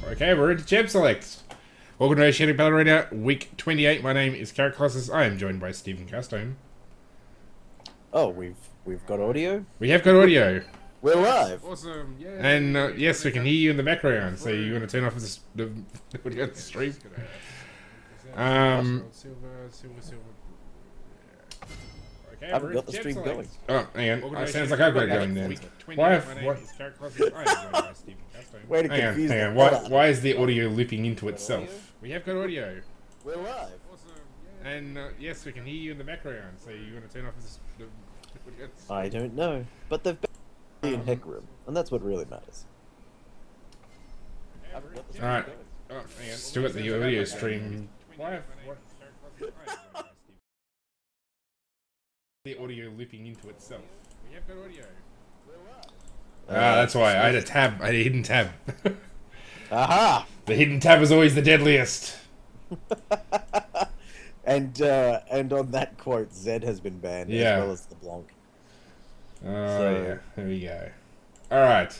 Okay, we're into Champ Select. Welcome to Oceanic Battle Arena, week 28. My name is Caraclossus. I am joined by Stephen Castone. Oh, we've got audio? We have got audio. We're live. Awesome, yeah. And yes, we can hear you in the background, so you want to turn off the audio on the stream? Okay, I haven't got the stream going. Oh, hang on. It sounds like I've got it going then. Why? Way to Hang on, confuse hang on. them. Why is the audio looping into itself? We have got audio. We're live. Awesome, yeah. And yes, we can hear you in the background, so you want to turn off the audio? I don't know, but they've been in Heck Room, and that's what really matters. Alright. Oh, hang on. Still got the audio stream. Why? The audio looping into itself. We have got audio. That's why. I had a tab. I had a hidden tab. Aha! The hidden tab is always the deadliest. And on that quote, Zed has been banned Yeah. as well as the Blanc. Oh, So- yeah. There we go. Alright.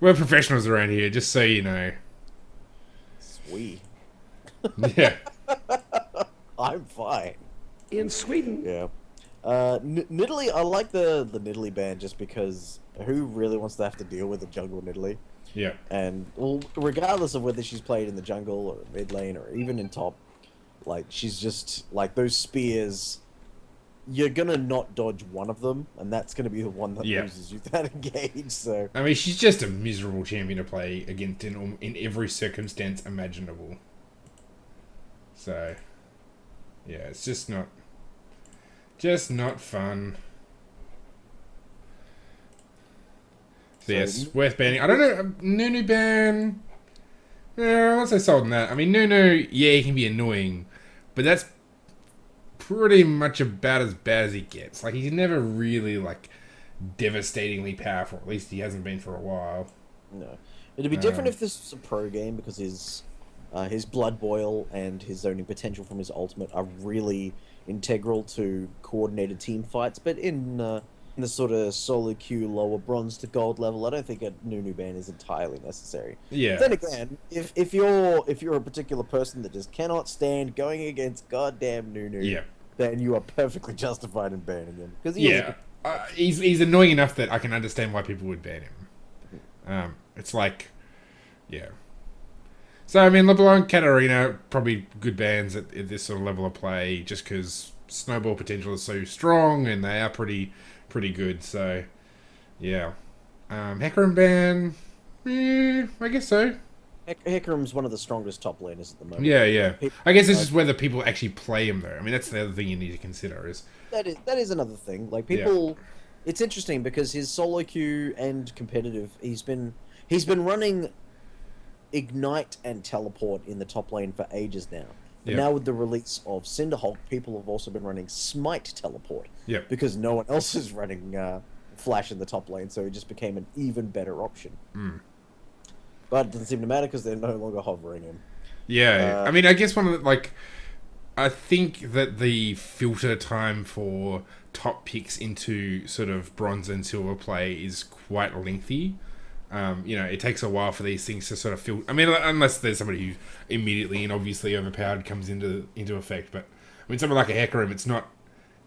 We're professionals around here, just so you know. Sweet. Yeah. I'm fine. In Sweden. Yeah. Nidalee, I like the Nidalee ban just because who really wants to have to deal with a jungle Nidalee? Yeah. And well, regardless of whether she's played in the jungle or mid lane or even in top, like she's just like those spears. You're gonna not dodge one of them, and that's gonna be the one that Yeah. loses you that engage. So I mean, she's just a miserable champion to play against in every circumstance imaginable. So, yeah, it's just not fun. So yes, worth banning. I don't know, Nunu ban. Yeah, I'll say sold on that. I mean, Nunu, yeah, he can be annoying, but that's pretty much about as bad as he gets. Like, he's never really, like, devastatingly powerful. At least he hasn't been for a while. no, it'd be different if this was a pro game because his blood boil and his zoning potential from his ultimate are really integral to coordinated team fights. But in the sort of solo queue lower bronze to gold level, I don't think a Nunu ban is entirely necessary. Yeah. Then again, if you're a particular person that just cannot stand going against goddamn Nunu, Yeah. then you are perfectly justified in banning him. Because Yeah. He's annoying enough that I can understand why people would ban him. It's like, yeah. So, I mean, LeBlanc, Katarina, probably good bans at this sort of level of play, just because snowball potential is so strong, and they are pretty good, so, yeah. Hecarim ban, I guess so. Hecarim's one of the strongest top laners at the moment. Yeah. I guess it's just whether people actually play him, though. I mean, that's the other thing you need to consider, is... That is another thing. Like, people... Yeah. It's interesting, because his solo queue and competitive, he's been running Ignite and Teleport in the top lane for ages now. But now with the release of Cinderhulk, people have also been running Smite Teleport. Yep. Because no one else is running Flash in the top lane, so it just became an even better option. Mm. But it doesn't seem to matter because they're no longer hovering him. Yeah. I mean, I guess one of the, like... I think that the filter time for top picks into sort of bronze and silver play is quite lengthy. It takes a while for these things to sort of filter. I mean, unless there's somebody who immediately and obviously overpowered comes into effect. But I mean, someone like a Hecarim, it's not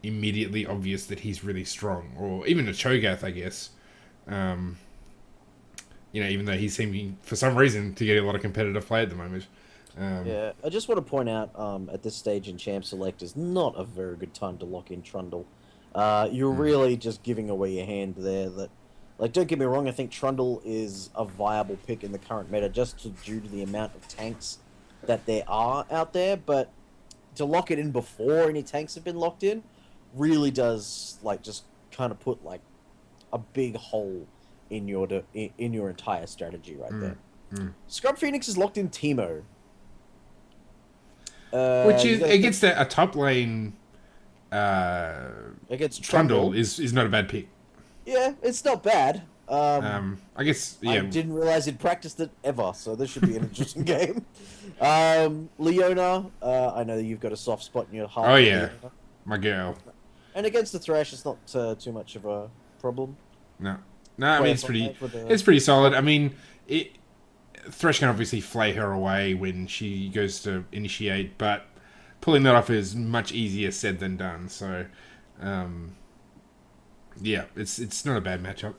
immediately obvious that he's really strong, or even a Cho'Gath, I guess. Even though he's seeming for some reason to get a lot of competitive play at the moment. Yeah, I just want to point out at this stage in Champ Select is not a very good time to lock in Trundle. You're really just giving away your hand there. That, like, don't get me wrong, I think Trundle is a viable pick in the current meta just due to the amount of tanks that there are out there. But to lock it in before any tanks have been locked in really does, like, just kind of put, like, a big hole in your entire strategy right there. Scrub Phoenix is locked in Teemo. Which is against a top lane against Trundle is not a bad pick. Yeah, it's not bad. I guess, yeah. I didn't realize he'd practiced it ever, so this should be an interesting game. Leona, I know you've got a soft spot in your heart. Oh, yeah. My girl. And against the Thresh, it's not too much of a problem. No, I mean, it's pretty solid. I mean, Thresh can obviously flay her away when she goes to initiate, but pulling that off is much easier said than done. So, yeah, it's not a bad matchup.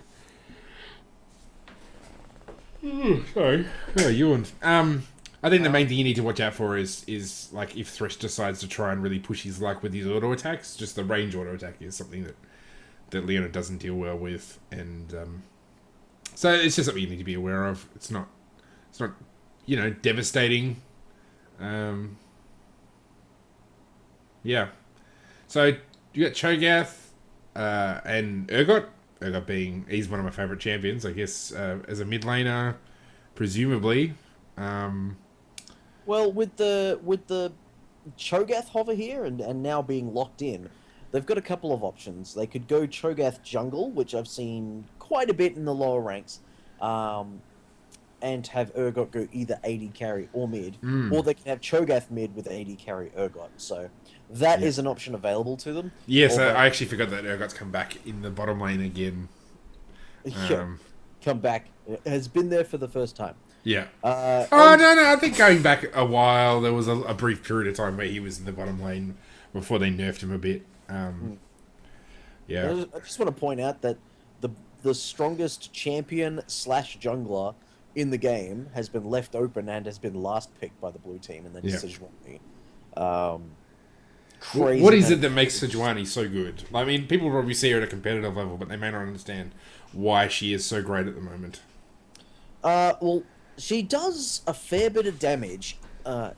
Sorry, oh, yawned. I think the main thing you need to watch out for is like if Thresh decides to try and really push his luck with his auto attacks. Just the range auto attack is something that Leona doesn't deal well with, and so it's just something you need to be aware of. It's not devastating. Yeah. So you got Cho'Gath and Urgot. Urgot he's one of my favorite champions, I guess, as a mid laner, presumably. Well, with the Cho'Gath hover here and now being locked in, they've got a couple of options. They could go Cho'Gath jungle, which I've seen quite a bit in the lower ranks, and have Urgot go either AD carry or mid, or they can have Cho'Gath mid with AD carry Urgot. So that is an option available to them. Yes, I actually forgot that Urgot's come back in the bottom lane again. Come back. It has been there for the first time. Yeah. No. I think going back a while, there was a brief period of time where he was in the bottom lane before they nerfed him a bit. Yeah. I just want to point out that the strongest champion / jungler in the game has been left open and has been last picked by the blue team, and then Sejuani. Crazy. What is it that makes Sejuani so good? I mean, people probably see her at a competitive level, but they may not understand why she is so great at the moment. Well, she does a fair bit of damage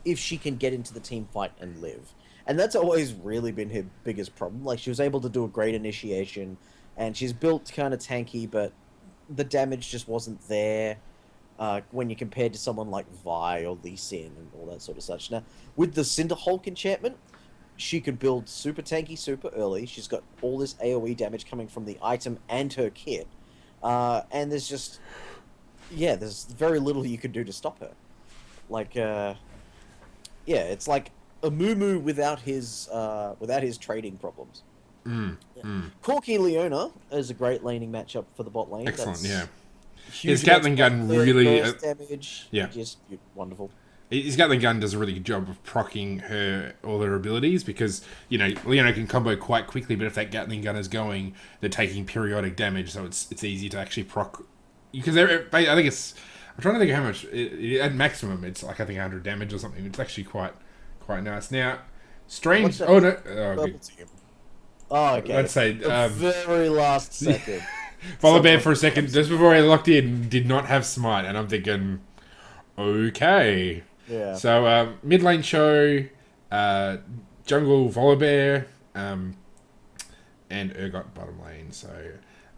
if she can get into the team fight and live. And that's always really been her biggest problem. Like, she was able to do a great initiation, and she's built kind of tanky, but the damage just wasn't there when you compared to someone like Vi or Lee Sin and all that sort of such. Now, with the Cinderhulk enchantment, she could build super tanky super early. She's got all this AoE damage coming from the item and her kit. And there's just... yeah, there's very little you could do to stop her. Like, it's like a Mumu without his trading problems. Corki Leona is a great laning matchup for the bot lane. Excellent, yeah. His Gatling gun really... damage. Yeah. Just wonderful. His Gatling gun does a really good job of proccing all her abilities because, Leona can combo quite quickly, but if that Gatling gun is going, they're taking periodic damage, so it's easy to actually proc... Because I think it's... I'm trying to think how much... at maximum, it's like, I think 100 damage or something. It's actually quite nice. Now, strange... Oh, no. Oh, good. Oh, okay. Let's say... the very last second. Volibear for a second, just before I locked in, did not have Smite, and I'm thinking, okay. Yeah. So, mid lane show, jungle Volibear, and Urgot bottom lane. So,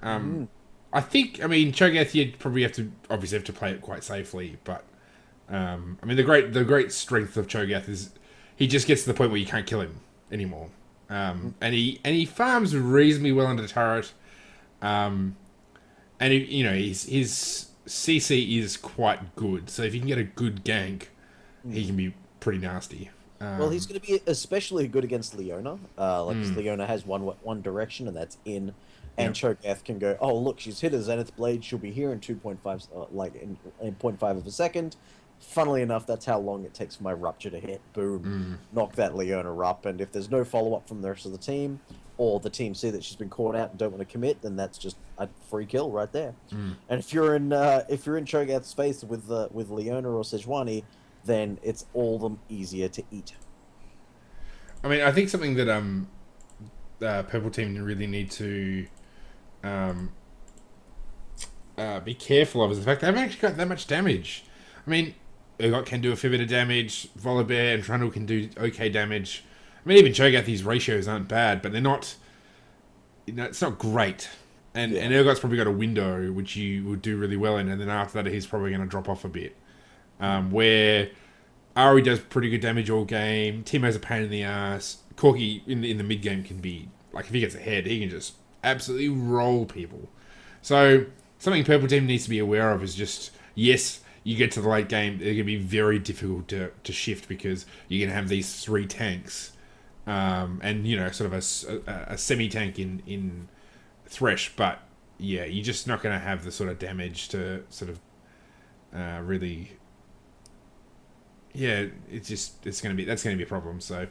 I think, Cho'Gath, you'd probably have to play it quite safely, but, the great strength of Cho'Gath is he just gets to the point where you can't kill him anymore. And he farms reasonably well under turret. And his CC is quite good, so if you can get a good gank, he can be pretty nasty. Well, he's going to be especially good against Leona. Because Leona has one direction, and that's in. And Cho'Gath can go, oh, look, she's hit a Zenith Blade. She'll be here in 2.5, in 0.5 of a second. Funnily enough, that's how long it takes for my Rupture to hit. Boom. Knock that Leona up. And if there's no follow-up from the rest of the team, or the team see that she's been caught out and don't want to commit, then that's just a free kill right there. And if you're in Cho'Gath's face with Leona or Sejuani, then it's all the easier to eat. I think something that Purple Team really need to be careful of is the fact they haven't actually got that much damage. Urgot can do a fair bit of damage, Volibear and Trundle can do okay damage. Even Cho'Gath, these ratios aren't bad, but they're not... it's not great. And Urgot's probably got a window, which you would do really well in, and then after that, he's probably going to drop off a bit. Where Ari does pretty good damage all game, Timo's a pain in the ass, Corki in the mid-game can be... like, if he gets ahead, he can just absolutely roll people. So, something Purple Team needs to be aware of is just, yes... you get to the late game, they're going to be very difficult to shift because you're going to have these three tanks, and sort of a semi-tank in Thresh, but yeah, you're just not going to have the sort of damage to sort of really, yeah, that's going to be a problem. So,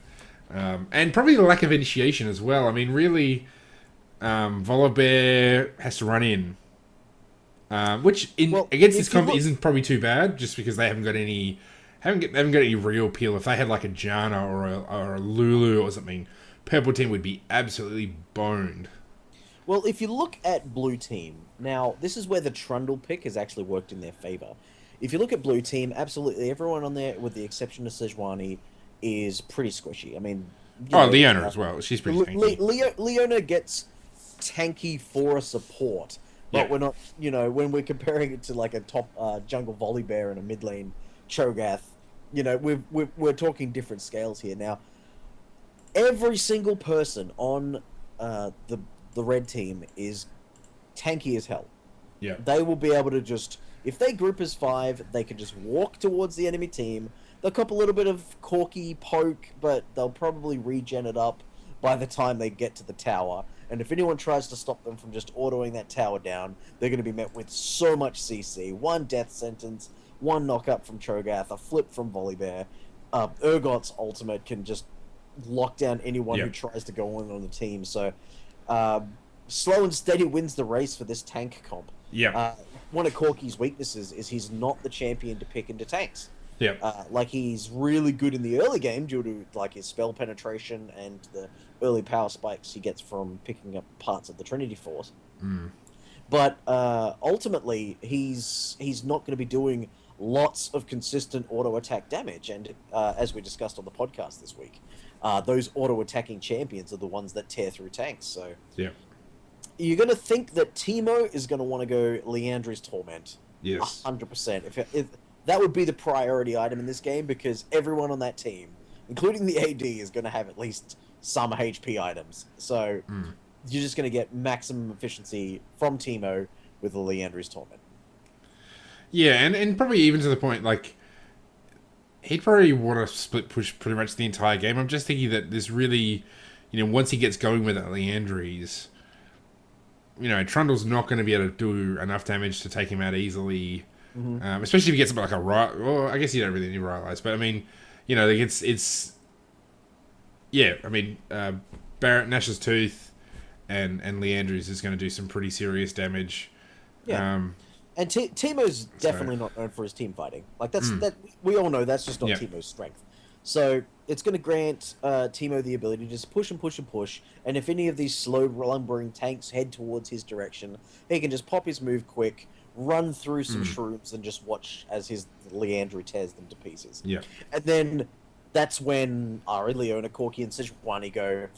and probably the lack of initiation as well. I mean, really, Volibear has to run in, which against this comp isn't probably too bad, just because they haven't got any. They haven't got any real peel. If they had like a Janna or a Lulu or something, purple team would be absolutely boned. Well, if you look at blue team, now this is where the Trundle pick has actually worked in their favor. If you look at blue team, absolutely everyone on there, with the exception of Sejuani, is pretty squishy. I mean, Leona as well. She's pretty tanky. Leona gets tanky for a support, but we're not. When we're comparing it to like a top jungle Volibear and a mid lane Cho'Gath, we're talking different scales here. Now, every single person on the red team is tanky as hell. Yeah, they will be able to just, if they group as 5, they can just walk towards the enemy team. They'll cop a little bit of Corky poke, but they'll probably regen it up by the time they get to the tower. And if anyone tries to stop them from just autoing that tower down, they're going to be met with so much CC. 1 death sentence, 1 knock-up from Cho'Gath, a flip from Volibear. Urgot's ultimate can just lock down anyone who tries to go on the team. So, slow and steady wins the race for this tank comp. Yeah. One of Corky's weaknesses is he's not the champion to pick into tanks. Yeah. He's really good in the early game due to his spell penetration and the early power spikes he gets from picking up parts of the Trinity Force. But ultimately, he's not going to be doing lots of consistent auto attack damage. And as we discussed on the podcast this week, those auto attacking champions are the ones that tear through tanks. So you're going to think that Teemo is going to want to go Leandri's Torment. Yes, 100%. If that would be the priority item in this game, because everyone on that team, including the AD, is going to have at least some HP items. So you're just going to get maximum efficiency from Teemo with the Leandri's Torment. Yeah, and probably even to the point, he'd probably want to split push pretty much the entire game. I'm just thinking that this really, once he gets going with that Leandri's, Trundle's not going to be able to do enough damage to take him out easily. Especially if he gets like a right. Well, I guess you don't really need Rylai's, but I mean, it's. Yeah, I mean, Barret, Nash's Tooth, and Leandri's is going to do some pretty serious damage. Yeah. And Teemo's definitely not known for his team fighting. That we all know that's just not Teemo's strength. So it's going to grant Teemo the ability to just push and push and push. And if any of these slow lumbering tanks head towards his direction, he can just pop his move quick, run through some shrooms, and just watch as his Leandri tears them to pieces. Yeah. And then that's when Ari, Leona, Corky, and Sejuani go,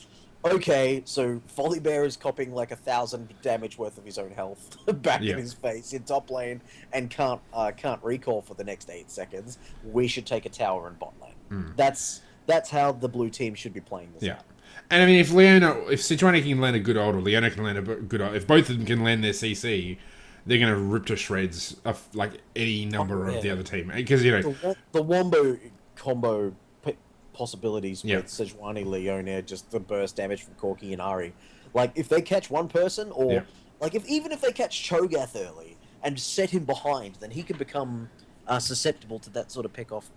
okay, so Volibear is copying 1,000 damage worth of his own health back in his face in top lane and can't recall for the next 8 seconds. We should take a tower in bot lane. That's how the blue team should be playing this out. And I mean, if Sejuani can land a good ult, or Leona can land a good ult, if both of them can land their CC, they're going to rip to shreds of any number of the other team. Because the Wombo combo possibilities with Sejuani, Leona, just the burst damage from Corky and Ari. If they catch one person, or even if they catch Cho'Gath early and set him behind, then he can become susceptible to that sort of pick off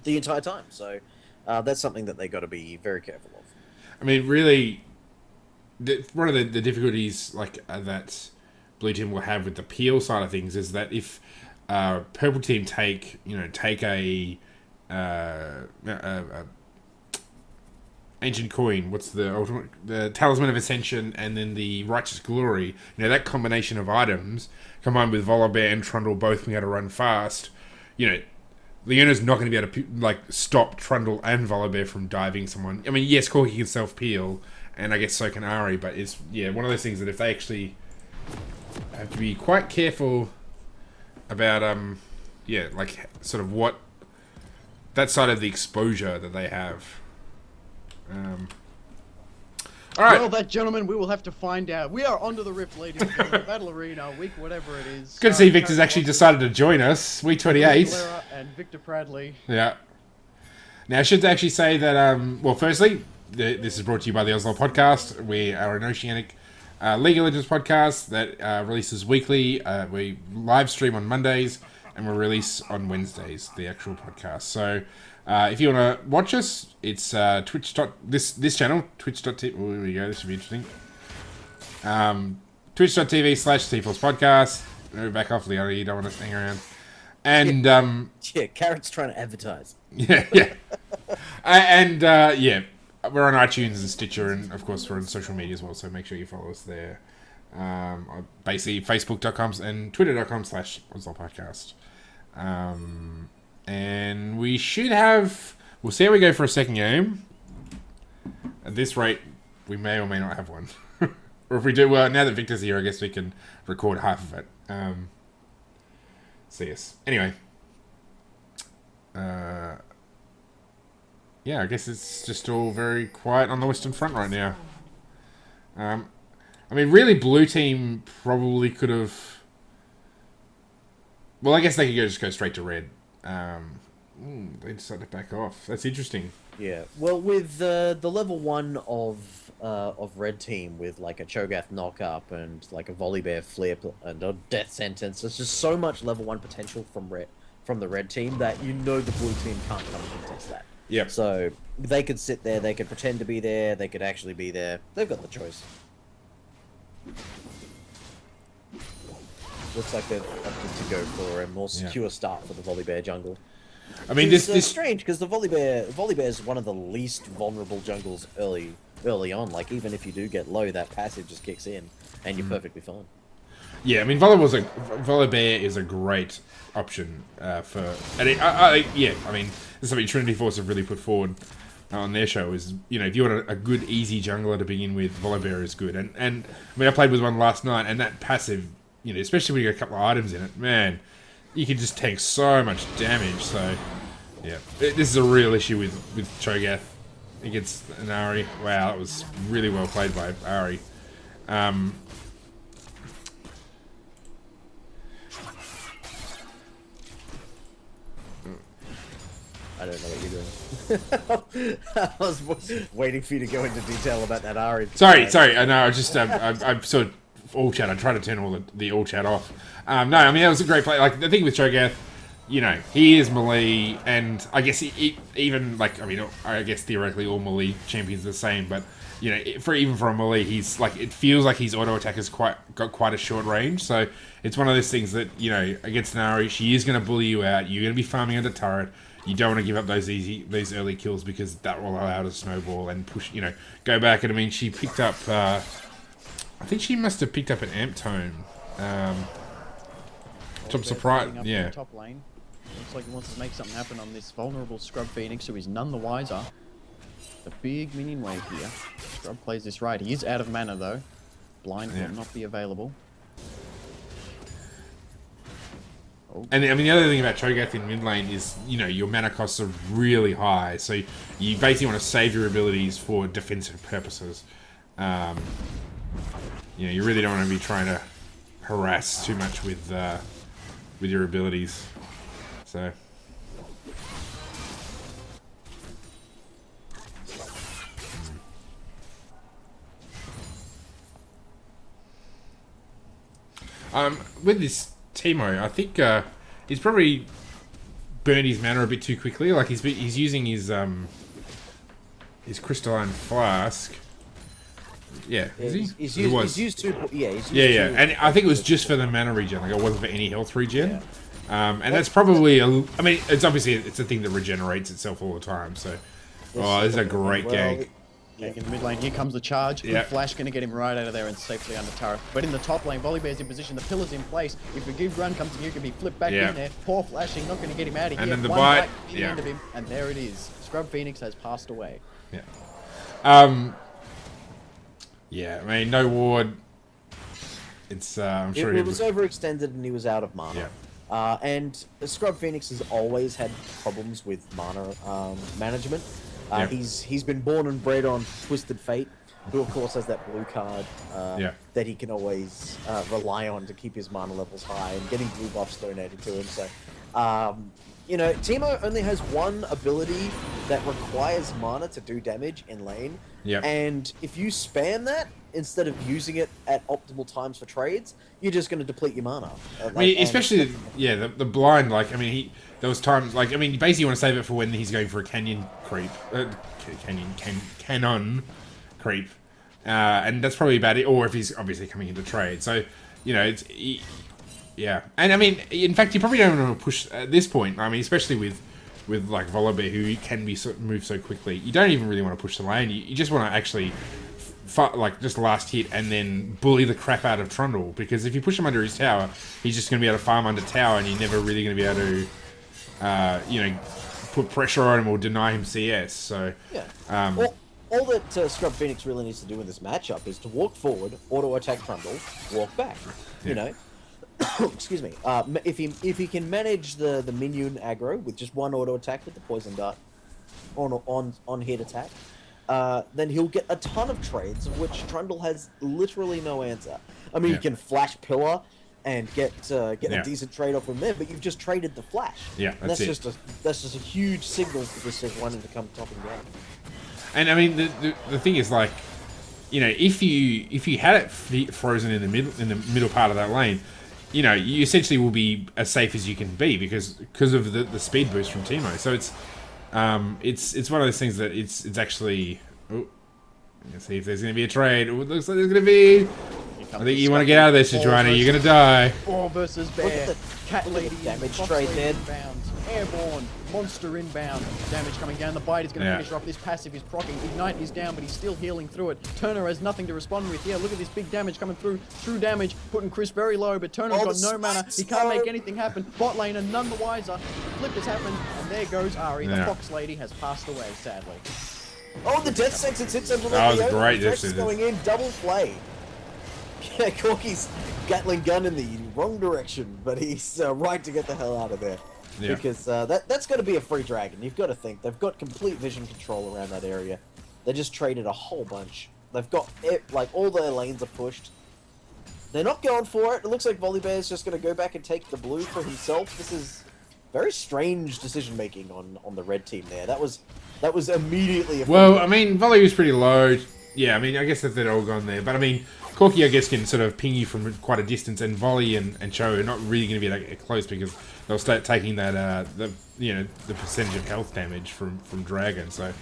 the entire time. So that's something that they got to be very careful of. I mean, really, one of the difficulties that blue team will have with the peel side of things is that if purple team take a ancient coin, what's the ultimate, the Talisman of Ascension, and then the Righteous Glory, that combination of items combined with Volibear and Trundle both being able to run fast, Leona's not going to be able to stop Trundle and Volibear from diving someone. I mean, yes, Corky can self peel, and I guess so can Ari, but it's one of those things that if they actually have to be quite careful about sort of what that side of the exposure that they have. All right. Well, that gentlemen, we will have to find out. We are onto the Rift, ladies and gentlemen. Battle Arena, week whatever it is. Good to see Victor's actually decided to join us. Week 28. Valera and Victor Pradley. Yeah. Now, I should actually say that, firstly, this is brought to you by the Oslo Podcast. We are an Oceanic League of Legends podcast that releases weekly. We live stream on Mondays and we release on Wednesdays, the actual podcast. So if you want to watch us, it's Twitch. This channel, twitch.tv. Oh, here we go. This should be interesting. Twitch.tv/TForce Podcast. No, back off, Leona. You don't want to hang around. And Yeah, Carrot's trying to advertise. yeah. And yeah, we're on iTunes and Stitcher, and of course we're on social media as well. So make sure you follow us there. Basically, Facebook.com and Twitter.com/OzLPodcast. And we should have. We'll see how we go for a second game. At this rate, we may or may not have one. Or if we do, well, now that Victor's here, I guess we can record half of it. So yes. Anyway. Yeah, I guess it's just all very quiet on the Western Front right now. I mean, really, Blue Team probably could have... Well, I guess they could just go straight to Red. They decided to back off. That's interesting. Yeah. Well, with the level 1 of Red Team, with like a Cho'Gath knock-up and like a Volibear flip and a Death Sentence, there's just so much level 1 potential from the Red Team that the Blue Team can't come and contest that. Yep. So they could sit there, they could pretend to be there, they could actually be there. They've got the choice. Looks like they're opted to go for a more secure start for the Volibear jungle. I mean, It's this strange because the Volibear is one of the least vulnerable jungles early on. Like, even if you do get low, that passive just kicks in, and you're perfectly fine. Yeah, I mean, Volibear is a great option for... And yeah, I mean, this is something Trinity Force have really put forward on their show is, if you want a good, easy jungler to begin with, Volibear is good. And I mean, I played with one last night, and that passive, especially when you got a couple of items in it, man, you can just tank so much damage. So, yeah, this is a real issue with Cho'Gath against an Ahri. Wow, that was really well played by Ahri. I don't know what you're doing. I was waiting for you to go into detail about that Ahri. Sorry. I know. I just I'm sort of all chat. I try to turn all the all chat off. No, I mean that was a great play. Like the thing with Cho'Gath, he is melee, and I guess even like I guess theoretically all melee champions are the same, but for a melee, he's like it feels like his auto attack has got quite a short range. So it's one of those things that against Nari, she is going to bully you out. You're going to be farming under turret. You don't want to give up these early kills because that will allow her to snowball and push, go back. And I mean, she picked up, I think she must have picked up an amp tone. Top surprise, yeah. Top lane. Looks like he wants to make something happen on this vulnerable Scrub Phoenix, who is none the wiser. The big minion wave here. Scrub plays this right. He is out of mana though. Blind will not be available. And I mean, the other thing about Cho'Gath in mid lane is, your mana costs are really high, so you basically want to save your abilities for defensive purposes. You really don't want to be trying to harass too much with your abilities. So. With this Teemo, I think he's probably burned his mana a bit too quickly. Like he's using his crystalline flask. Yeah, is he? He's used two. Yeah. And I think it was just for the mana regen. Like it wasn't for any health regen. And that's probably I mean, it's obviously it's a thing that regenerates itself all the time. So, this is a great gank. In the mid lane, here comes the charge. Yeah. Flash going to get him right out of there and safely under turret. But in the top lane, Volibear's in position. The pillar's in place. If a good run comes in here, can be flipped back in there. Poor flashing, not going to get him out of here. And then the One bite. bite in the end of him, and there it is. Scrub Phoenix has passed away. Yeah. Yeah. I mean, no ward. It's I'm sure it was overextended and he was out of mana. Yeah. And Scrub Phoenix has always had problems with mana management. He's been born and bred on Twisted Fate, who of course has that blue card that he can always rely on to keep his mana levels high and getting blue buffs donated to him. So, Teemo only has one ability that requires mana to do damage in lane. Yep. And if you spam that instead of using it at optimal times for trades, you're just going to deplete your mana. I mean, especially the blind. Like, I mean, there was times like, I mean, you basically want to save it for when he's going for a canyon creep, canon creep, and that's probably about it. Or if he's obviously coming into trade, so you know, yeah. And I mean, in fact, you probably don't want to push at this point. I mean, especially with like Volibear, who can be move so quickly, you don't even really want to push the lane. You just want to actually like just last hit and then bully the crap out of Trundle, because if you push him under his tower, he's just going to be able to farm under tower, and you're never really going to be able to, you know, put pressure on him or deny him CS. So yeah, all that Scrub Phoenix really needs to do in this matchup is to walk forward, auto attack Trundle, walk back. You know. Excuse me. If he can manage the minion aggro with just one auto attack with the poison dart on hit attack, then he'll get a ton of trades, of which Trundle has literally no answer. I mean, you can flash pillar and get a decent trade off from there, but you've just traded the flash. Yeah, that's just a huge signal for this thing wanting to come topping down. And I mean, the thing is, like, you know, if you had it frozen in the middle part of that lane, you know, you essentially will be as safe as you can be because of the speed boost from Teemo. So it's one of those things that it's actually. Oh, let's see if there's going to be a trade. Oh, it looks like there's going to be. I think you want to get out of this, Joanna. You're going to die. 4 versus Bear. Cat Lady damage trade there. Inbound. Airborne. Monster inbound. Damage coming down. The bite is going to finish her off. This passive is proccing. Ignite is down, but he's still healing through it. Turner has nothing to respond with. Yeah, look at this big damage coming through. True damage, putting Chris very low, but Turner's got no mana. He can't make anything happen. Bot lane and none the wiser. The flip has happened, and there goes Ari. The Fox Lady has passed away, sadly. Oh, the death sentence hits under the That was great. Death sentence going in, double play. Yeah, Corky's Gatling gun in the wrong direction, but he's right to get the hell out of there. Yeah. Because that's going to be a free dragon. You've got to think. They've got complete vision control around that area. They just traded a whole bunch. They've got, like, all their lanes are pushed. They're not going for it. It looks like Volibear is just going to go back and take the blue for himself. This is very strange decision-making on the red team there. That was immediately a... Well, I mean, Volley was pretty low. Yeah, I mean, I guess that they'd all gone there. But, I mean, Corky, I guess, can sort of ping you from quite a distance, and Volley and Cho are not really going to be that close because they'll start taking that, the percentage of health damage from Dragon. So,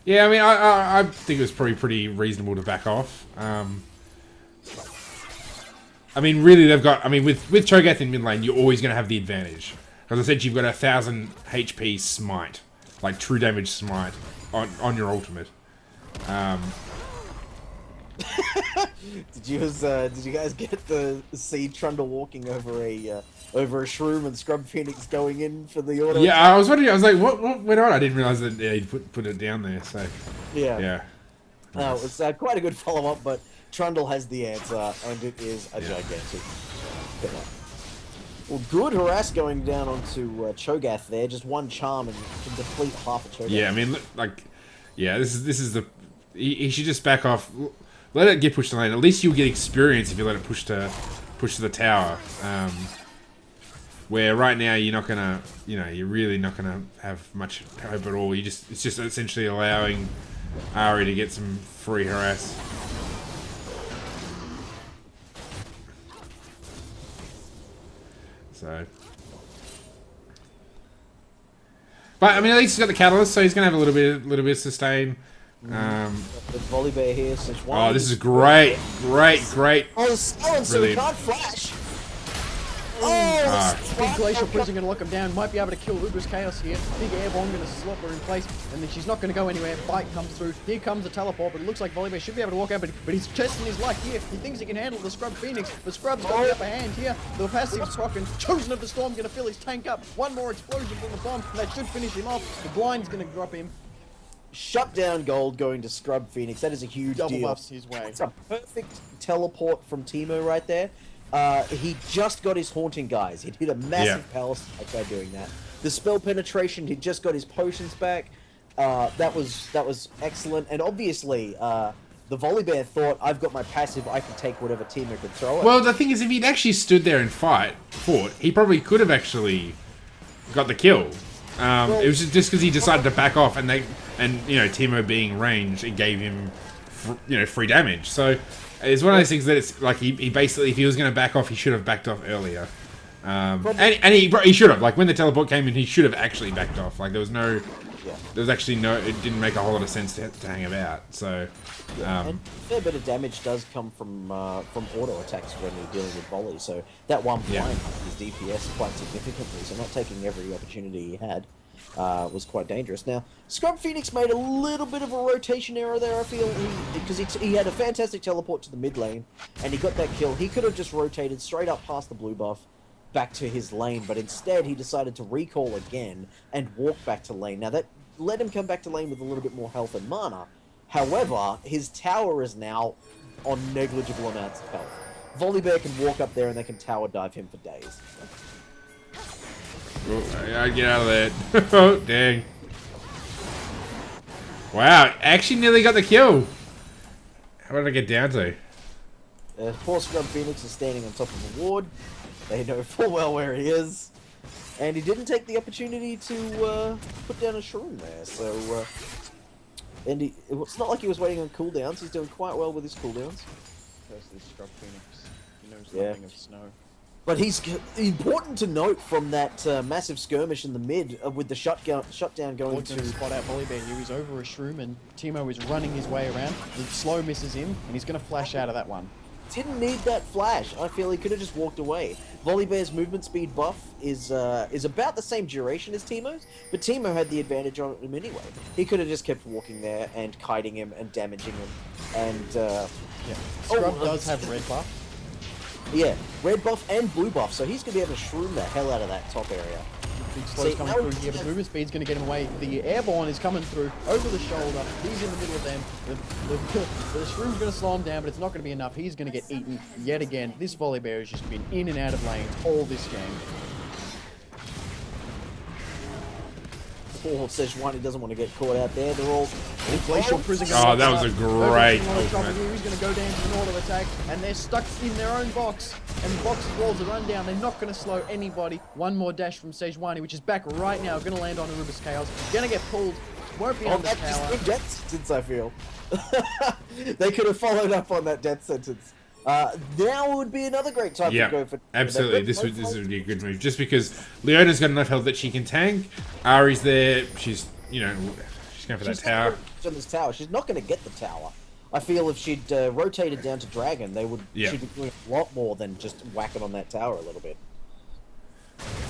yeah, I mean, I think it was probably pretty reasonable to back off. I mean, really, they've got... I mean, with Cho'Gath in mid lane, you're always going to have the advantage. As I said, you've got 1,000 HP smite, like true damage smite, on your ultimate. Did you guys get to see Trundle walking over a shroom and Scrub Phoenix going in for the auto? Yeah, I was wondering. I was like, what went on? I didn't realize that he put it down there. So yeah. It was quite a good follow up, but Trundle has the answer, and it is a gigantic. Well, good harass going down onto Cho'Gath there. Just one charm and can deplete half a Cho'Gath. Yeah, I mean, like, yeah, this is the. He should just back off. Let it get pushed to lane. At least you'll get experience if you let it push to the tower. Where right now you're not gonna, you're really not gonna have much hope at all. It's just essentially allowing Ari to get some free harass. So, but I mean, at least he's got the catalyst, so he's gonna have a little bit of sustain. The Volibear here, oh, this is great. Oh, so he can't flash. Oh, big Glacial Prison gonna lock him down. Might be able to kill Uber's Chaos here. Big Airborne gonna slot her in place, and then she's not gonna go anywhere. Bite comes through. Here comes the teleport, but it looks like Volibear should be able to walk out, but he's testing his luck here. He thinks he can handle the Scrub Phoenix, but Scrub's got the upper hand here. The passive's rocking. Chosen of the Storm gonna fill his tank up. One more explosion from the bomb, and that should finish him off. The blind's gonna drop him. Shut down gold going to Scrub Phoenix. That is a huge Double deal. buffs his way. It's a perfect teleport from Teemo right there. He just got his Haunting Guys. He'd hit a massive power spike by doing that. The spell penetration, he'd just got his potions back. That was excellent. And obviously, the Volibear thought, I've got my passive, I can take whatever Teemo could throw at. Well, the thing is, if he'd actually stood there and fought, he probably could have actually got the kill. It was just because he decided to back off, and Teemo being ranged, it gave him, free damage. So it's one of those things that it's like he basically, if he was going to back off, he should have backed off earlier. And he should have, like when the teleport came in, he should have actually backed off. Like there was actually it didn't make a whole lot of sense to hang about. So and a fair bit of damage does come from auto attacks when you're dealing with volley. So that one blind his DPS quite significantly. So not taking every opportunity he had was quite dangerous. Now Scrub Phoenix made a little bit of a rotation error there. I feel because he had a fantastic teleport to the mid lane and he got that kill. He could have just rotated straight up past the blue buff back to his lane, but instead he decided to recall again and walk back to lane. Now that let him come back to lane with a little bit more health and mana. However, his tower is now on negligible amounts of health. Volibear can walk up there and they can tower dive him for days. I gotta get out of there. Oh, dang. Wow, actually nearly got the kill. How did I get down to? Poor Scrub Phoenix is standing on top of a ward. They know full well where he is. And he didn't take the opportunity to put down a shroom there, so... it's not like he was waiting on cooldowns, he's doing quite well with his cooldowns. Curse this Scrub Phoenix. He knows nothing of snow. But he's important to note from that massive skirmish in the mid with the shutdown going to... spot out Volibear here, he's over a shroom and Teemo is running his way around. The slow misses him and he's going to flash out of that one. Didn't need that flash. I feel he could have just walked away. Volibear's movement speed buff is about the same duration as Teemo's, but Teemo had the advantage on him anyway. He could have just kept walking there and kiting him and damaging him. And Scrub does have red buff. Yeah, red buff and blue buff, so he's gonna be able to shroom the hell out of that top area. Big slow's coming through here, but movement speed's going to get him away. The airborne is coming through over the shoulder. He's in the middle of them. The shroom's going to slow him down, but it's not going to be enough. He's going to get eaten yet again. This Volibear has just been in and out of lanes all this game. Poor Sejuani doesn't want to get caught out there. They're all... Glacial Prison. Oh, that was a great ultimate. He's going to go down to an auto attack, and they're stuck in their own box. And the box's walls are run down. They're not going to slow anybody. One more dash from Sejuani, which is back right now. Going to land on Aruba's Chaos. Going to get pulled. Won't be on the tower. That's death sentence, I feel. They could have followed up on that death sentence. Now would be another great time to go for... Absolutely, this would be a good move. Just because Leona's got enough health that she can tank. Ari's there. She's going for that tower. On this tower. She's not going to get the tower. I feel if she'd rotated down to Dragon, she'd be doing a lot more than just whacking on that tower a little bit.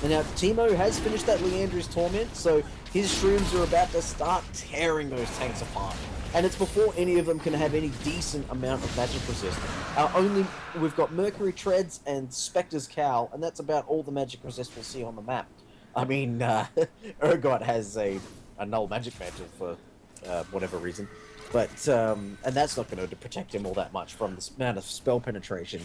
And now Teemo has finished that Leandri's Torment, so his shrooms are about to start tearing those tanks apart. And it's before any of them can have any decent amount of magic resist. We've got Mercury Treads and Spectre's Cowl, and that's about all the magic resist we'll see on the map. I mean, Urgot has a null magic mantle for whatever reason, but and that's not going to protect him all that much from the amount of spell penetration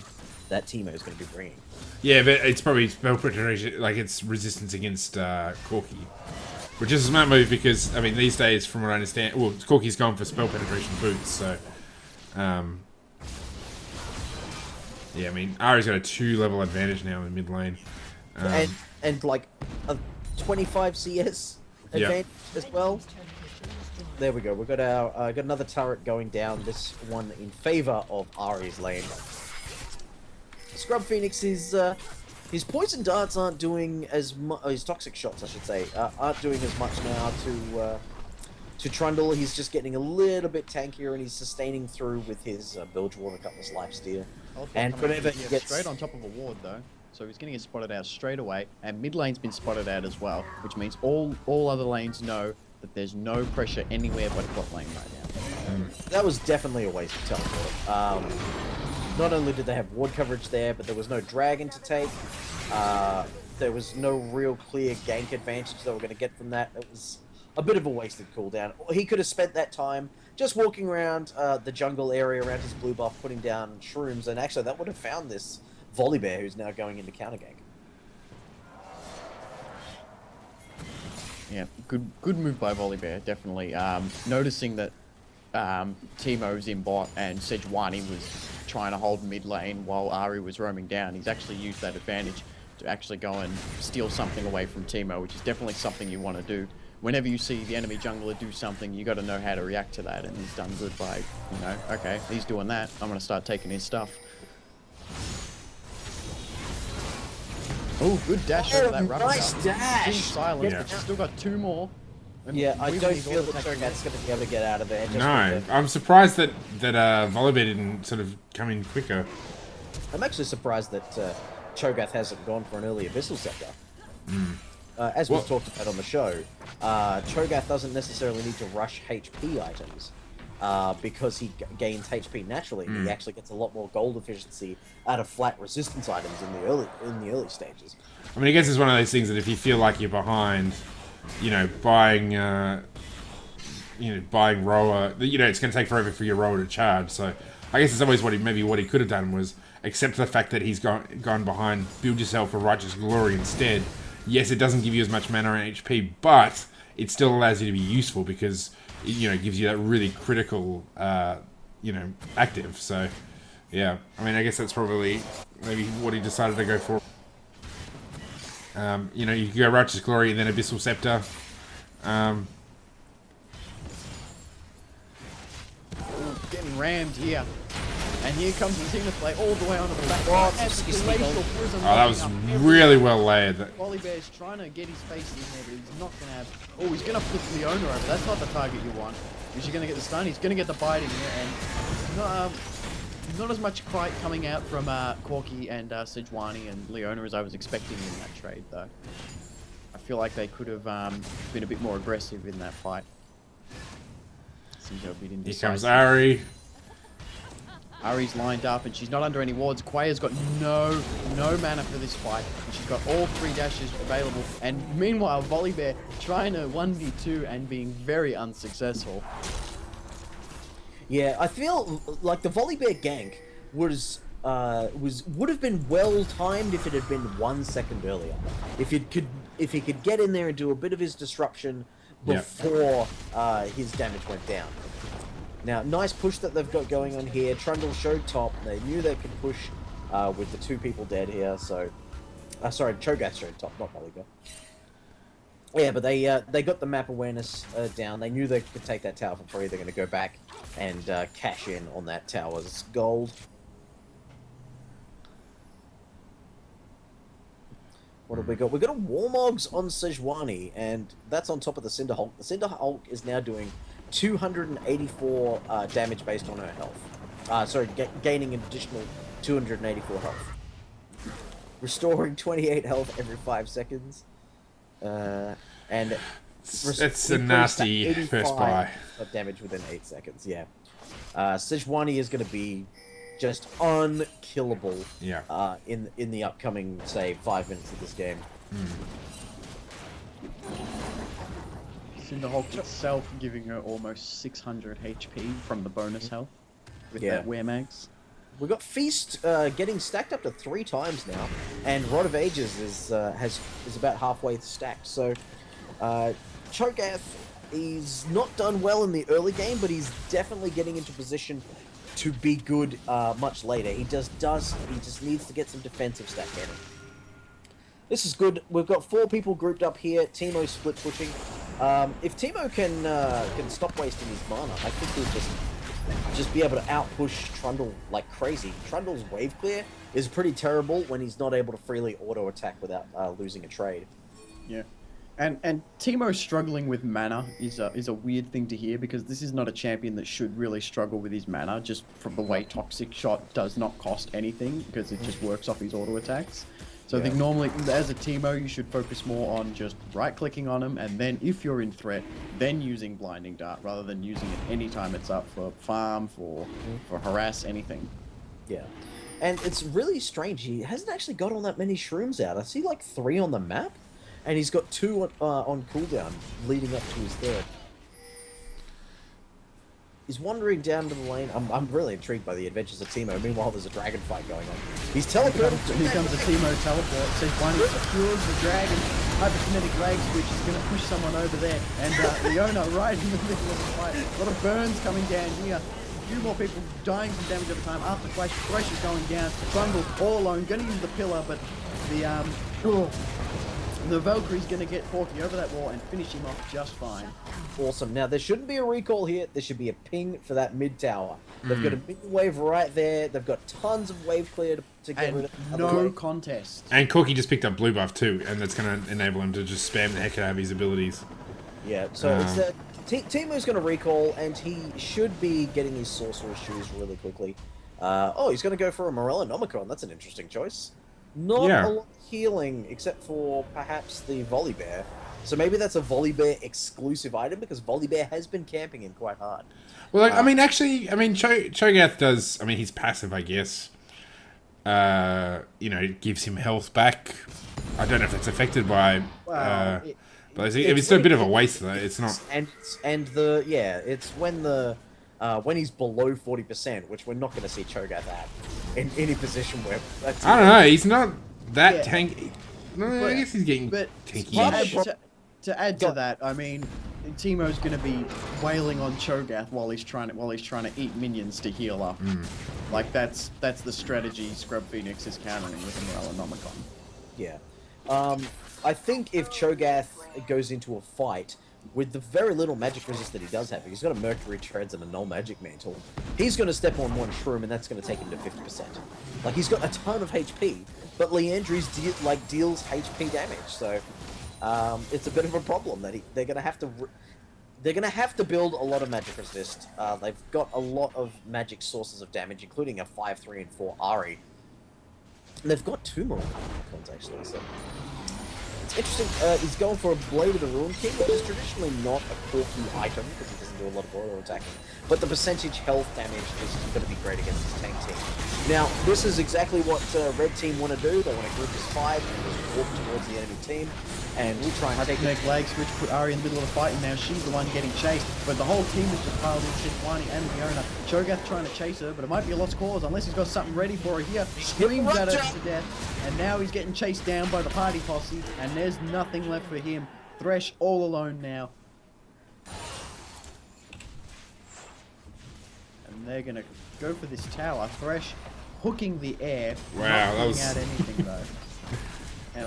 that Teemo is going to be bringing. Yeah, but it's probably spell penetration, like it's resistance against Corki. Which is a smart move because, I mean, these days, from what I understand, well, Corki's gone for spell penetration boots, so... yeah, I mean, Ari's got a 2-level advantage now in the mid lane. And like, a 25 CS advantage as well. There we go, we've got got another turret going down, this one in favor of Ari's lane. Scrub Phoenix is... his poison darts aren't doing as much. His toxic shots, I should say, aren't doing as much now to Trundle. He's just getting a little bit tankier, and he's sustaining through with his Bilge Water Cutlass Lifesteal. And whenever he gets straight on top of a ward, though, so he's going to get spotted out straight away. And mid lane's been spotted out as well, which means all other lanes know that there's no pressure anywhere but bot lane right now. That was definitely a waste of teleport. Not only did they have ward coverage there, but there was no dragon to take. There was no real clear gank advantage they were going to get from that. It was a bit of a wasted cooldown. He could have spent that time just walking around the jungle area around his blue buff, putting down shrooms, and actually that would have found this Volibear who's now going into counter gank. Yeah, good move by Volibear, definitely. Noticing that Teemo's in bot and Sejuani was trying to hold mid lane while Ari was roaming down. He's actually used that advantage to actually go and steal something away from Teemo, which is definitely something you want to do. Whenever you see the enemy jungler do something, you got to know how to react to that, and he's done good by, you know, okay, he's doing that, I'm going to start taking his stuff. Oh, good dash over that rubber. Nice dash! She's silent, Yeah. but she's still got 2 more. And Yeah, I with don't these feel that auto attacks- Cho'Gath's going to be able to get out of there. Just No, with I'm surprised that Volibear didn't sort of come in quicker. I'm actually surprised that Cho'Gath hasn't gone for an early Abyssal Scepter. As we've talked about on the show, Cho'Gath doesn't necessarily need to rush HP items because he gains HP naturally. He actually gets a lot more gold efficiency out of flat resistance items in the early stages. I mean, I guess it's one of those things that if you feel like you're behind, you know, buying Roa, you know, it's going to take forever for your Roa to charge. So I guess it's always what he could have done was accept the fact that he's gone behind, build yourself a Righteous Glory instead. Yes, it doesn't give you as much mana and HP, but it still allows you to be useful because it, you know, gives you that really critical, you know, active. So yeah, I mean, I guess that's probably maybe what he decided to go for. You know, you can go Righteous Glory and then Abyssal Scepter. Getting rammed here. And here comes the Xenoblade all the way onto the back. Oh, And it's the just glacial legal. prism Oh, that was locking up really well layered. Volibear's trying to get his face in there, but he's not going to have... Oh, he's going to flip Leona over. That's not the target you want. Because you're going to get the stun. He's going to get the bite in here. And not as much quite coming out from Corki and Sejuani and Leona as I was expecting in that trade, though. I feel like they could have been a bit more aggressive in that fight. Seems a bit Here indecisive. comes Ari. Ari's lined up and she's not under any wards. Quaya's got no mana for this fight. And she's got all 3 dashes available. And meanwhile, Volibear trying to 1v2 and being very unsuccessful. Yeah, I feel like the Volibear gank would have been well timed if it had been 1 second earlier. If he could get in there and do a bit of his disruption before his damage went down. Now, nice push that they've got going on here. Trundle showed top. They knew they could push with the 2 people dead here. So, sorry, Cho'Gath showed top, not Volibear. Yeah, but they got the map awareness down. They knew they could take that tower for free. They're going to go back and cash in on that tower's gold. What have we got? We've got a Warmogs on Sejuani, and that's on top of the Cinder Hulk. The Cinder Hulk is now doing 284 damage based on her health. Sorry, gaining an additional 284 health. Restoring 28 health every 5 seconds. And It's a nasty first buy. Of damage within 8 seconds, yeah. Sejuani is going to be just unkillable in the upcoming, say, 5 minutes of this game. Cinderhulk itself giving her almost 600 HP from the bonus health with that Wearmags. We got Feast getting stacked up to 3 times now, and Rod of Ages is about halfway stacked. So Cho'Gath, he's not done well in the early game, but he's definitely getting into position to be good much later. He just needs to get some defensive stack in. This is good. We've got 4 people grouped up here. Teemo split pushing. If Teemo can stop wasting his mana, I think he'll just be able to outpush Trundle like crazy. Trundle's wave clear is pretty terrible when he's not able to freely auto attack without losing a trade. Yeah. And Teemo struggling with mana is a weird thing to hear, because this is not a champion that should really struggle with his mana, just from the way Toxic Shot does not cost anything, because it just works off his auto attacks. So I think normally, as a Teemo, you should focus more on just right-clicking on him, and then if you're in threat, then using Blinding Dart, rather than using it anytime it's up for farm, for harass, anything. Yeah. And it's really strange, he hasn't actually got all that many shrooms out. I see like 3 on the map, and he's got 2 on cooldown, leading up to his 3rd. He's wandering down to the lane. I'm really intrigued by the adventures of Teemo. Meanwhile, there's a dragon fight going on. He's teleported. Here comes the Teemo teleport. Sejuani secures the dragon. Hyperkinetic legs, which is going to push someone over there. And Leona right in the middle of the fight. A lot of burns coming down here. A few more people dying from damage over time. After Thresh is going down. Trundle all alone. Going to use the pillar, but the Oh. The Valkyrie's going to get Porky over that wall and finish him off just fine. Awesome. Now, there shouldn't be a recall here. There should be a ping for that mid tower. They've got a minion wave right there. They've got tons of wave clear to get rid of. No contest. And Corky just picked up blue buff too, and that's going to enable him to just spam the heck out of his abilities. Yeah, so it's that Timu's going to recall, and he should be getting his sorcerer shoes really quickly. Oh, he's going to go for a Morellonomicon. That's an interesting choice. Not a lot of healing, except for perhaps the Volibear. So maybe that's a Volibear exclusive item, because Volibear has been camping him quite hard. Well, like, I mean, actually, I mean, Cho'Gath does, I mean, he's passive, I guess. You know, it gives him health back. I don't know if it's affected by... Well, but it's still a bit of a waste, though. It's not... It's when he's below 40%, which we're not going to see Cho'Gath at in any position where... I don't know, he's not that tanky. No, I guess he's getting tanky. To add to that, I mean, Teemo's going to be wailing on Cho'Gath while he's trying to eat minions to heal up. Like that's the strategy Scrub Phoenix is countering with a Morellonomicon. Yeah. I think if Cho'Gath goes into a fight with the very little magic resist that he does have, he's got a Mercury Treads and a Null Magic Mantle, he's going to step on one shroom and that's going to take him to 50%. Like, he's got a ton of HP, but Leandry's deals HP damage, so it's a bit of a problem that they're going to have to build a lot of magic resist. They've got a lot of magic sources of damage, including a 5, 3, and 4 Ari. And they've got 2 more icons, actually, so... It's interesting, he's going for a Blade of the Ruin King, which is traditionally not a quirky item, because he doesn't do a lot of auto attacking. But the percentage health damage is going to be great against this tank team. Now, this is exactly what Red Team want to do. They want to group as 5 and just walk towards the enemy team. And we'll try and take it. Leg switch, put Ari in the middle of the fight, and now she's the one getting chased. But the whole team is just piled in Shinwani and Fiona. Cho'Gath trying to chase her, but it might be a lost cause unless he's got something ready for her here. Screams at her to death, and now he's getting chased down by the party posse, and there's nothing left for him. Thresh all alone now. And they're going to go for this tower. Thresh hooking the air. Wow, that was... out anything, though.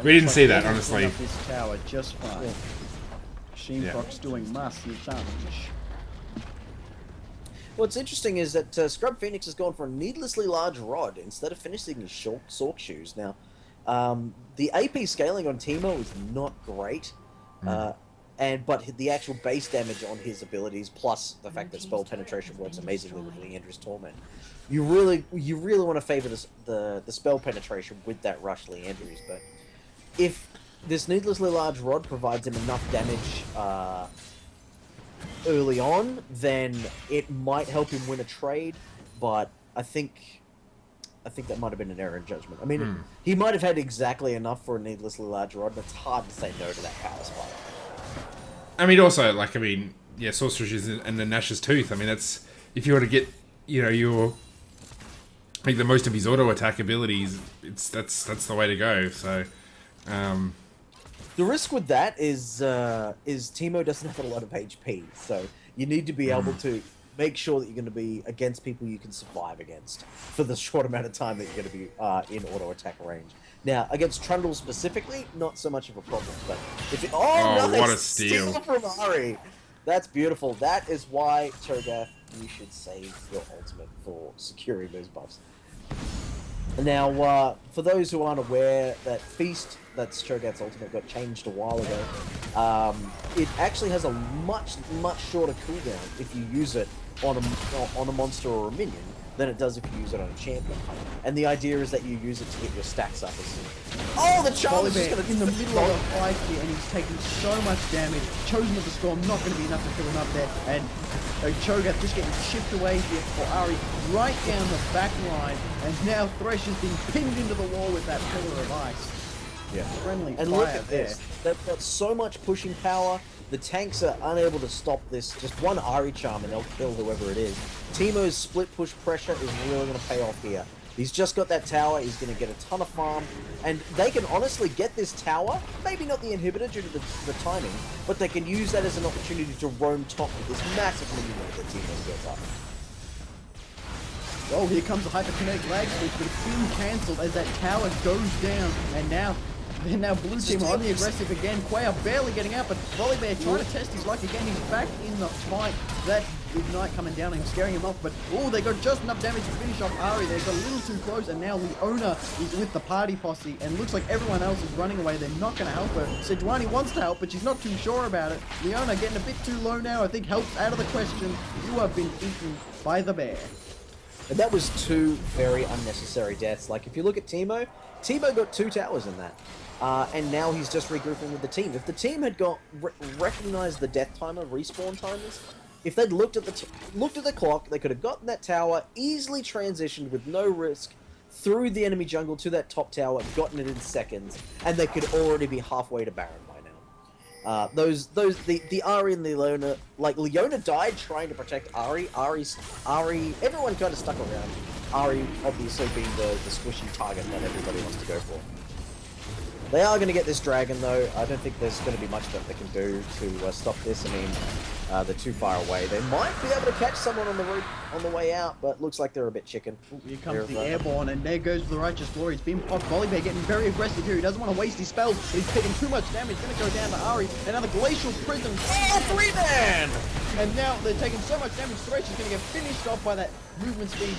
We didn't see that, honestly. This tower just fine. Sheemprock's doing massive damage. What's interesting is that Scrub Phoenix has gone for a needlessly large rod instead of finishing his short Sork shoes. Now, the AP scaling on Teemo is not great, but the actual base damage on his abilities, plus the fact that spell penetration works amazingly with Leandry's Torment, you really want to favor the spell penetration with that rush Leandry's. But if this needlessly large rod provides him enough damage early on, then it might help him win a trade. But I think that might have been an error in judgment. I mean, he might have had exactly enough for a needlessly large rod, but it's hard to say no to that power spike. I mean, also, like, Sorceress and the Nash's Tooth. I mean, that's, if you want to get, the most of his auto attack abilities, that's the way to go. So, the risk with that is Teemo doesn't have a lot of HP, so you need to be able to make sure that you're going to be against people you can survive against for the short amount of time that you're going to be in auto attack range. Now, against Trundle specifically, not so much of a problem, but if it, nice! What a steal from Ari! That's beautiful. That is why, Cho'Gath, you should save your ultimate for securing those buffs. Now, for those who aren't aware, that Feast, that's Cho'Gath's ultimate, got changed a while ago. It actually has a much shorter cooldown if you use it on a monster or a minion than it does if you use it on a champion. And the idea is that you use it to get your stacks up as soon. Oh, the Charm is just going to in the middle of a fight here, and he's taking so much damage. Chosen of the Storm, not going to be enough to kill him up there. And Cho'Gath just getting chipped away here for Ari right down the back line. And now Thresh is being pinned into the wall with that pillar of ice. Yeah. Friendly and fire look at there. this. They've got so much pushing power. The tanks are unable to stop this. Just one Ari Charm and they'll kill whoever it is. Teemo's split push pressure is really going to pay off here. He's just got that tower. He's going to get a ton of farm. And they can honestly get this tower. Maybe not the inhibitor due to the timing. But they can use that as an opportunity to roam top with this massive minion wave that Teemo's built up. Oh, here comes the hyperkinetic lag switch, but it's being cancelled as that tower goes down. And now Then now blue team on the aggressive again. Quail barely getting out, but Volibear trying to test his luck again. He's back in the fight. That Ignite coming down and scaring him off, but oh, they got just enough damage to finish off Ari. They got a little too close, and now Leona is with the party posse, and looks like everyone else is running away. They're not going to help her. Sejuani wants to help, but she's not too sure about it. Leona getting a bit too low now. I think help's out of the question. You have been eaten by the bear. And that was two very unnecessary deaths. Like, if you look at Teemo got 2 towers in that. And now he's just regrouping with the team. If the team had got recognized the death timer, respawn timers, if they'd looked at the clock, they could have gotten that tower, easily transitioned with no risk through the enemy jungle to that top tower, gotten it in seconds, and they could already be halfway to Baron by now. The Ahri and the Leona, like, Leona died trying to protect Ahri. Everyone kind of stuck around. Ahri obviously being the squishy target that everybody wants to go for. They are going to get this dragon, though. I don't think there's going to be much that they can do to stop this. I mean, they're too far away. They might be able to catch someone on the route on the way out, but looks like they're a bit chicken. Here comes the airborne, and there goes the Righteous Glory. It's been popped. Volibear getting very aggressive here. He doesn't want to waste his spells, but he's taking too much damage. Going to go down to Ahri, and now the Glacial Prism. Oh, 3-man! And now they're taking so much damage. Thresh is going to get finished off by that movement speed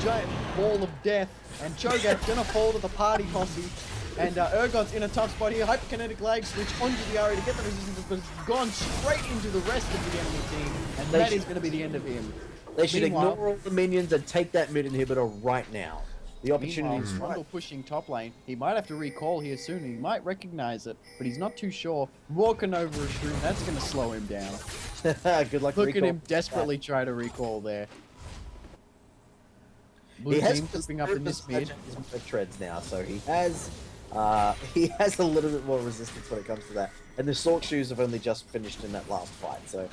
giant ball of death, and Cho'Gath's going to fall to the party posse. And Urgot's in a tough spot here. Hyperkinetic lag switch onto the Ahri to get the resistance, but it's gone straight into the rest of the enemy team, and that is going to be the end of him. They should ignore all the minions and take that mid inhibitor right now. The opportunity is Trundle pushing top lane. He might have to recall here soon. He might recognize it, but he's not too sure. Walking over a shroom, that's going to slow him down. Good luck. Look at him desperately try to recall there. Blue team creeping up in this mid. Treads now, so he has a little bit more resistance when it comes to that. And the Sork Shoes have only just finished in that last fight, so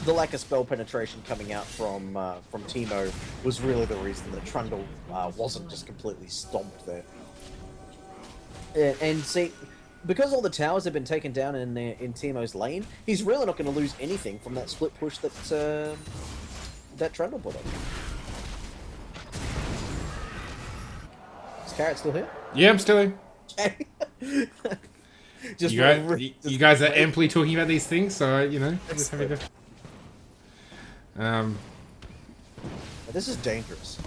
the lack of spell penetration coming out from Teemo was really the reason that Trundle wasn't just completely stomped there. And see, because all the towers have been taken down in Teemo's lane, he's really not going to lose anything from that split push that Trundle put on. Is Carrot still here? Yeah, I'm still here. Just you guys are amply talking about these things, so just having to. This is dangerous.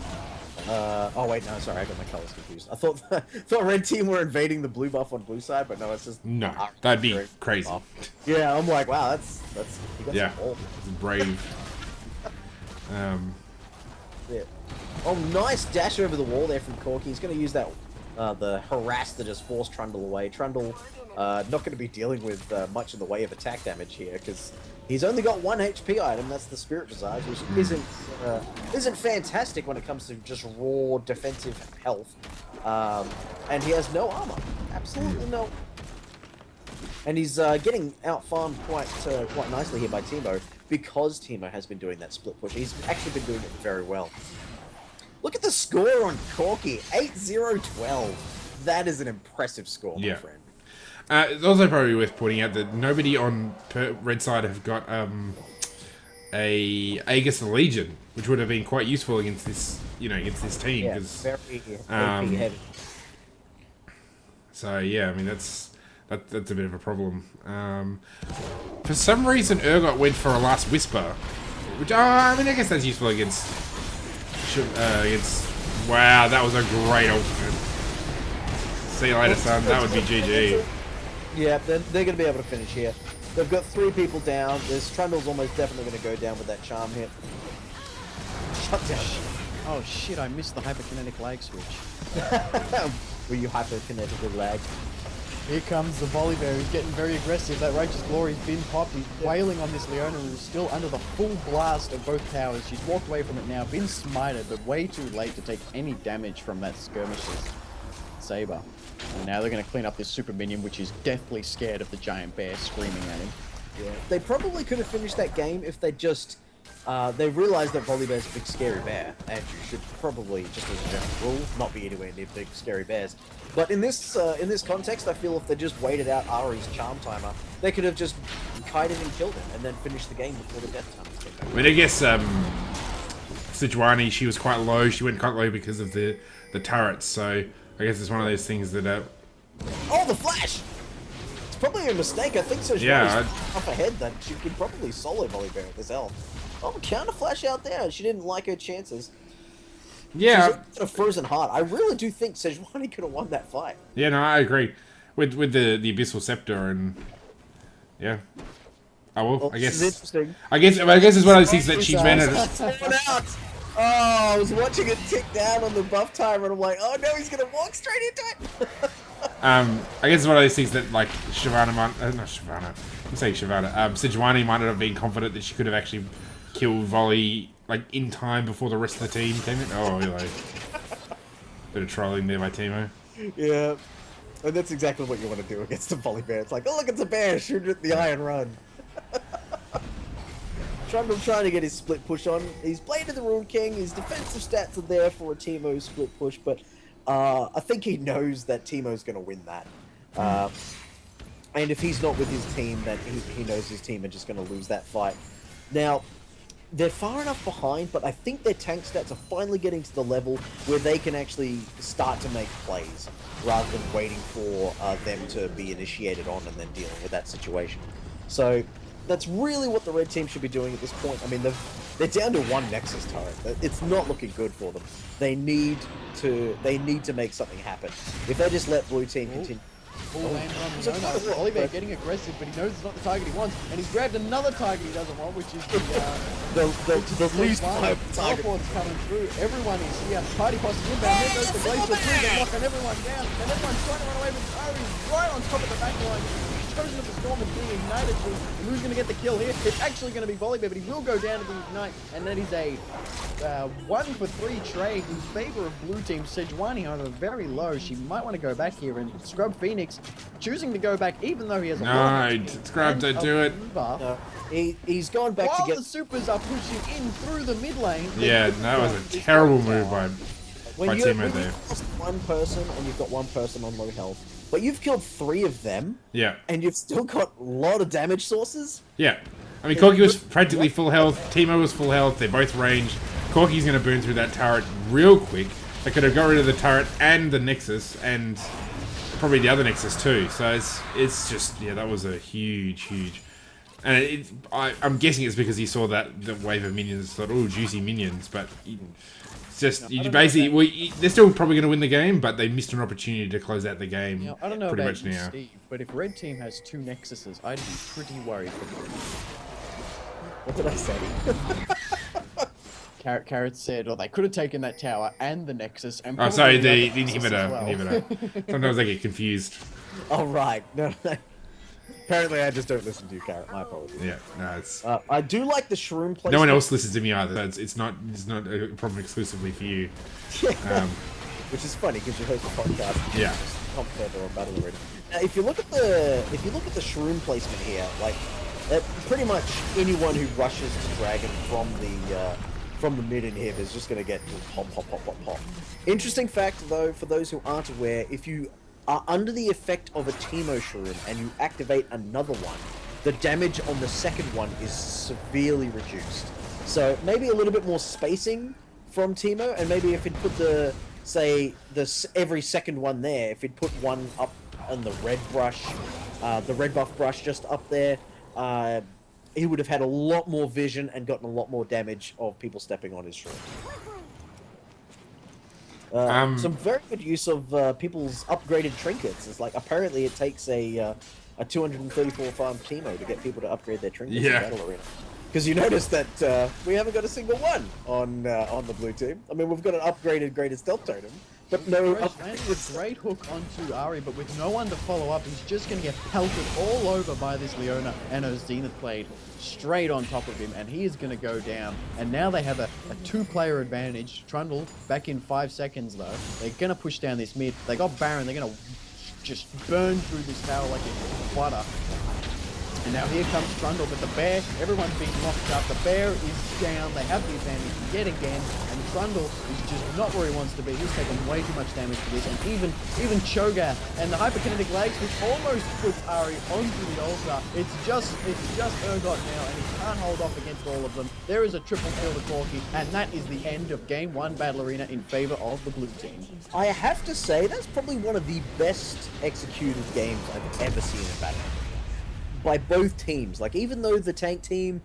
Oh wait, no, sorry, I got my colors confused. I thought red team were invading the blue buff on blue side, but no, it's just that'd be crazy. Yeah, I'm like, wow, that's you got some ball. Brave. Yeah. Oh, nice dash over the wall there from Corki. He's going to use that the harass to just force Trundle away. Trundle not going to be dealing with much in the way of attack damage here because he's only got 1 HP item. That's the Spirit Visage, which isn't fantastic when it comes to just raw defensive health. And he has no armor, absolutely no. And he's getting out-farmed quite nicely here by Teemo because Teemo has been doing that split push. He's actually been doing it very well. Look at the score on Corki, 8-0-12. That is an impressive score, my friend. It's also probably worth pointing out that nobody on red side have got a Aegis and Legion, which would have been quite useful against this, against this team. Yeah, very heavy. So yeah, I mean that's a bit of a problem. For some reason, Urgot went for a Last Whisper, which I guess that's useful against. Wow, that was a great ultimate. See you later, son. That would be GG. Yeah, they're going to be able to finish here. They've got 3 people down. This Trundle's almost definitely going to go down with that charm hit. Shut down. Oh shit, I missed the hyperkinetic lag switch. Were you hyperkinetically lagged? Here comes the Volibear, who's getting very aggressive. That Righteous Glory's been popped. He's wailing on this Leona, who's still under the full blast of both towers. She's walked away from it now, been smited, but way too late to take any damage from that skirmisher's saber. And now they're going to clean up this super minion, which is deathly scared of the giant bear screaming at him. Yeah. They probably could have finished that game if they just... they realised that Volibear's a big scary bear, and you should probably, just as a general rule, not be anywhere near big scary bears. But in this context, I feel if they just waited out Ahri's charm timer, they could have just kited and killed him, and then finished the game before the death timer came back. I mean, I guess Sejuani, she was quite low. She went quite low because of the turrets. So I guess it's one of those things that Oh, the flash! It's probably a mistake. I think so. Yeah, Up ahead that she could probably solo volley bear at this health. Oh, counter flash out there. She didn't like her chances. Yeah. She's a frozen heart. I really do think Sejuani could have won that fight. Yeah, no, I agree. With the Abyssal Scepter and yeah. Oh well, Well, I this is guess. interesting. I guess it's one of those things that she's managed. Thrown out. Oh, I was watching it tick down on the buff timer, and I'm like, oh no, he's gonna walk straight into it. I guess it's one of those things that like Shyvana might, not Shyvana. I'm saying Shyvana. Sejuani might not have been confident that she could have actually killed Volley like in time before the rest of the team came in. Oh, really? Bit of trolling there by Teemo. Yeah, and that's exactly what you want to do against a volley bear. It's like, oh look, it's a bear, shoot it at the iron run. Trundle trying to get his split push on. He's played to the Rune King. His defensive stats are there for a Teemo split push, but I think he knows that Teemo's going to win that. And if he's not with his team, then he knows his team are just going to lose that fight. Now, they're far enough behind, but I think their tank stats are finally getting to the level where they can actually start to make plays rather than waiting for them to be initiated on and then dealing with that situation. So that's really what the red team should be doing at this point. I mean, they're down to one Nexus turret. It's not looking good for them. They need to make something happen. If they just let blue team continue. Oliver getting aggressive, but he knows it's not the target he wants, and he's grabbed another target he doesn't want, which is the least target. Teleport's coming through. Everyone is here. Party posse inbound. There goes the Glacier 3. They're knocking everyone down, and everyone's trying to run away with Ari's right on top of the back line. Chosen of the Storm is being ignited through. And who's going to get the kill here? It's actually going to be Volibear, but he will go down to the ignite, and that is a 1-for-3 trade in favor of blue team. Sejuani, however, very low. She might want to go back here, and Scrub Phoenix choosing to go back, even though he has a No, Scrub, don't do it. No, he's gone back While to get. the supers are pushing in through the mid lane. Yeah, that was a terrible move by Teemo there. You've lost one person and you've got one person on low health, but you've killed 3 of them. Yeah. And you've still got a lot of damage sources. Yeah. I mean, Corki was practically full health. Teemo was full health. They're both ranged. Corki's going to burn through that turret real quick. They could have got rid of the turret and the Nexus, and probably the other Nexus too. So it's just, yeah, that was a huge. And I'm guessing it's because he saw the wave of minions and thought, oh, juicy minions. But it's just, you basically, they're still probably going to win the game, but they missed an opportunity to close out the game I don't know pretty about much you, now. Steve, but if red team has 2 Nexuses, I'd be pretty worried for them. What did I say? Carrot said, they could have taken that tower and the Nexus and Oh, sorry, the Nexus as well. inhibitor. Sometimes I get confused. Oh, right. No. Apparently, I just don't listen to you, Carrot. My apologies. Yeah, no, it's... I do like the shroom placement. No one else listens to me either. It's not a problem exclusively for you. Which is funny because you host a podcast. Yeah. Commentator on Battle Arena. Now, if you look at the shroom placement here, like pretty much anyone who rushes to Dragon from the mid inhib is just going to get pop. Interesting fact though, for those who aren't aware, if you are under the effect of a Teemo shroom and you activate another one, the damage on the second one is severely reduced. So maybe a little bit more spacing from Teemo, and maybe if it put every second one there, if it put one up on the red brush, the red buff brush just up there, he would have had a lot more vision and gotten a lot more damage of people stepping on his shroom. Some very good use of people's upgraded trinkets. It's like apparently it takes a 234 farm Teemo to get people to upgrade their trinkets in Battle Arena. Because you notice that we haven't got a single one on the blue team. I mean, we've got an upgraded Greatest Stealth Totem, but no upgrades. Great hook onto Ari, but with no one to follow up, he's just going to get pelted all over by this Leona, and a Zenith Blade straight on top of him, and he is going to go down. And now they have a 2-player advantage. Trundle back in 5 seconds, though. They're going to push down this mid. They got Baron. They're going to just burn through this tower like it's butter. And now here comes Trundle, but the bear, everyone's being locked up. The bear is down. They have the advantage yet again, and Trundle is just not where he wants to be. He's taken way too much damage for this, and even Cho'Gath and the hyperkinetic legs, which almost puts Ari onto the altar. It's just Urgot now, and he can't hold off against all of them. There is a triple kill to Corki, and that is the end of Game 1 Battle Arena in favor of the blue team. I have to say, that's probably one of the best executed games I've ever seen in Battle Arena. By both teams. Like, even though the tank team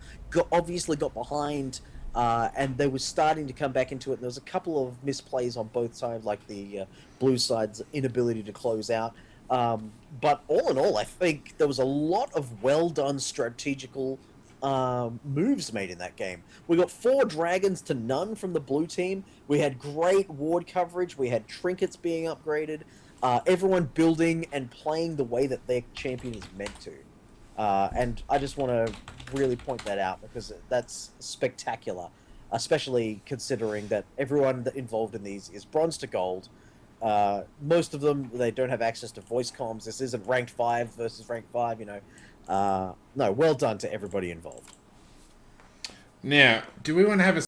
obviously got behind, and they were starting to come back into it, and there was a couple of misplays on both sides, like the blue side's inability to close out. But all in all, I think there was a lot of well-done strategical moves made in that game. We got 4 dragons to none from the blue team. We had great ward coverage. We had trinkets being upgraded. Everyone building and playing the way that their champion is meant to. And I just want to really point that out because that's spectacular, especially considering that everyone involved in these is bronze to gold. Most of them, they don't have access to voice comms. This isn't ranked 5 versus ranked 5, you know. No, well done to everybody involved. Now, do we want to have a